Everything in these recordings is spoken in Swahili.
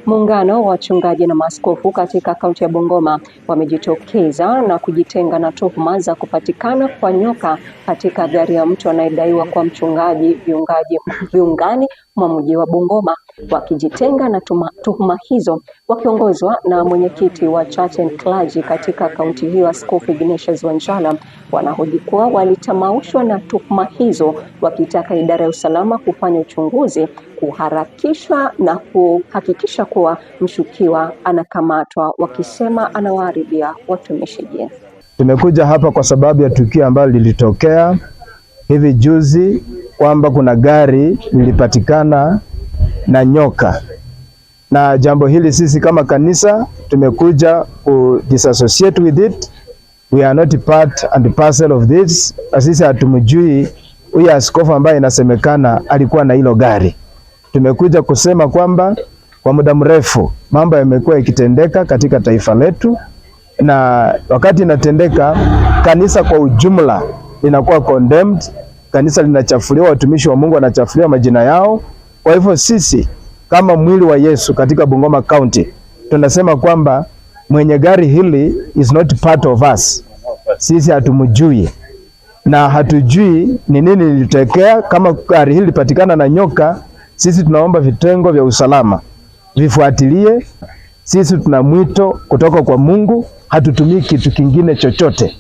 Muungano wa wachungaji na maaskofu katika kaunti ya Bungoma wamejitokeza na kujitenga na tuhuma za kupatikana kwa nyoka katika gari ya mtu anayedaiwa kwa mchungaji viungani mwa mji wa Bungoma. Wakijitenga na tuhuma hizo, wakiongozwa na mwenyekiti wa Church and Clergy katika kaunti hiyo, Askofu Ignatius Wanjala, wanahoji kuwa walitamaushwa na tuhuma hizo, wakitaka idara ya usalama kufanya uchunguzi, kuharakisha na kuhakikisha kuwa mshukiwa anakamatwa, wakisema anawaharibia watumishi. Tumekuja hapa kwa sababu ya tukio ambalo lilitokea hivi juzi, kwamba kuna gari lilipatikana na nyoka, na jambo hili sisi kama kanisa tumekuja ku disassociate with it. We are not part and parcel of this. Sisi hatumjui huyu askofu ambaye inasemekana alikuwa na hilo gari. Tumekuja kusema kwamba kwa muda mrefu mambo yamekuwa yakitendeka katika taifa letu, na wakati inatendeka kanisa kwa ujumla linakuwa condemned, kanisa linachafuliwa, watumishi wa Mungu wanachafuliwa majina yao. Kwa hivyo sisi kama mwili wa Yesu katika Bungoma County tunasema kwamba mwenye gari hili is not part of us. Sisi hatumjui na hatujui ni nini lilitokea. Kama gari hili lipatikana na nyoka, sisi tunaomba vitengo vya usalama vifuatilie. Sisi tuna mwito kutoka kwa Mungu, hatutumii kitu kingine chochote.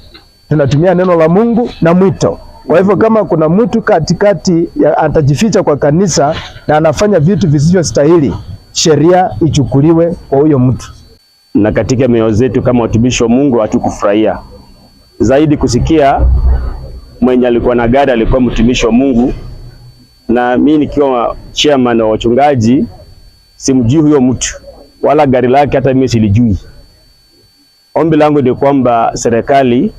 Tunatumia neno la Mungu na mwito. Kwa hivyo kama kuna mtu katikati atajificha kwa kanisa na anafanya vitu visivyostahili, sheria ichukuliwe kwa huyo mtu. Na katika mioyo zetu kama watumishi wa Mungu hatukufurahia zaidi kusikia mwenye alikuwa na gari alikuwa mtumishi wa Mungu, na mimi nikiwa chairman wa wachungaji simjui huyo mtu wala gari lake, hata mimi silijui. Ombi langu ni kwamba serikali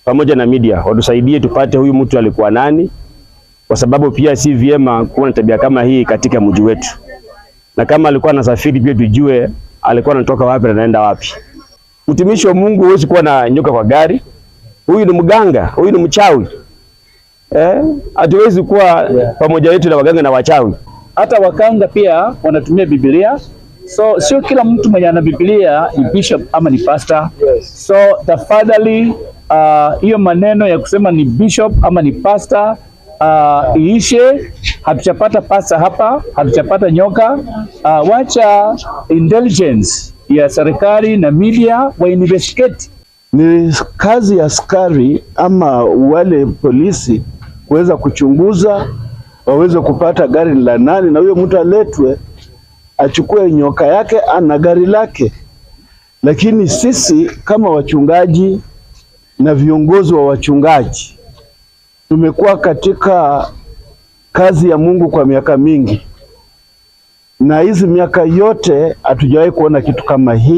pamoja na media watusaidie tupate huyu mtu alikuwa nani, kwa sababu pia si vyema kuwa na tabia kama hii katika mji wetu, na kama alikuwa anasafiri pia tujue alikuwa anatoka wapi na anaenda wapi. Mtumishi wa Mungu huwezi kuwa na nyoka kwa gari. Huyu ni mganga, huyu ni mchawi. Hatuwezi kuwa pamoja wetu na waganga na wachawi. Hata wakanga pia wanatumia Biblia. So sio kila mtu mwenye ana Biblia ni bishop ama ni pastor. So tafadhali hiyo maneno ya kusema ni bishop ama ni pastor iishe. Hatujapata pastor hapa, hatujapata nyoka. Wacha intelligence ya serikali na media wa investigate. Ni kazi ya askari ama wale polisi kuweza kuchunguza, waweze kupata gari la nani, na huyo mtu aletwe achukue nyoka yake ana gari lake. Lakini sisi kama wachungaji na viongozi wa wachungaji tumekuwa katika kazi ya Mungu kwa miaka mingi, na hizi miaka yote hatujawahi kuona kitu kama hii.